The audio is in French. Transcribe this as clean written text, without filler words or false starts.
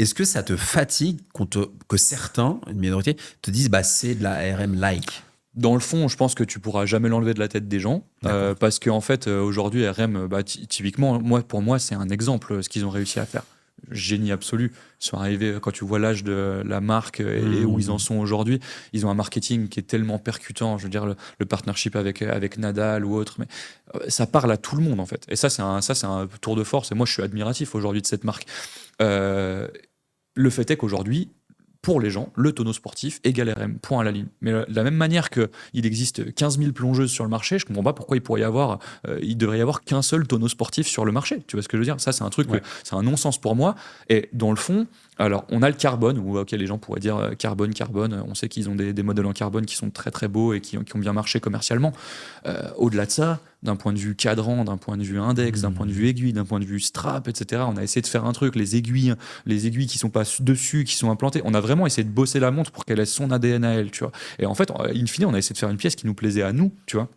Est-ce que ça te fatigue que certains, une minorité, te disent bah c'est de la RM like? Dans le fond, je pense que tu pourras jamais l'enlever de la tête des gens, D'accord. parce qu'en fait, aujourd'hui, RM, bah, typiquement, pour moi, c'est un exemple, ce qu'ils ont réussi à faire. Génie absolu. Ils sont arrivés, quand tu vois l'âge de la marque et où ils en Hmm. sont aujourd'hui, ils ont un marketing qui est tellement percutant. Je veux dire, le partnership avec Nadal ou autre, mais ça parle à tout le monde, en fait. Et ça, c'est un tour de force. Et moi, je suis admiratif aujourd'hui de cette marque. Euh, le fait est qu'aujourd'hui, pour les gens, le tonneau sportif égale RM, point à la ligne. Mais de la même manière qu'il existe 15 000 plongeuses sur le marché, je comprends pas pourquoi il devrait y avoir qu'un seul tonneau sportif sur le marché. Tu vois ce que je veux dire? Ça, c'est un truc, Ouais. c'est un non-sens pour moi. Et dans le fond, alors, on a le carbone, où ok, les gens pourraient dire carbone. On sait qu'ils ont des modèles en carbone qui sont très très beaux et qui ont bien marché commercialement. Au-delà de ça, d'un point de vue cadran, d'un point de vue index, d'un point de vue Hmm. aiguille, d'un point de vue strap, etc., on a essayé de faire un truc, les aiguilles qui sont pas dessus, qui sont implantées, on a vraiment essayé de bosser la montre pour qu'elle ait son ADN à elle, tu vois. Et en fait, in fine, on a essayé de faire une pièce qui nous plaisait à nous, tu vois.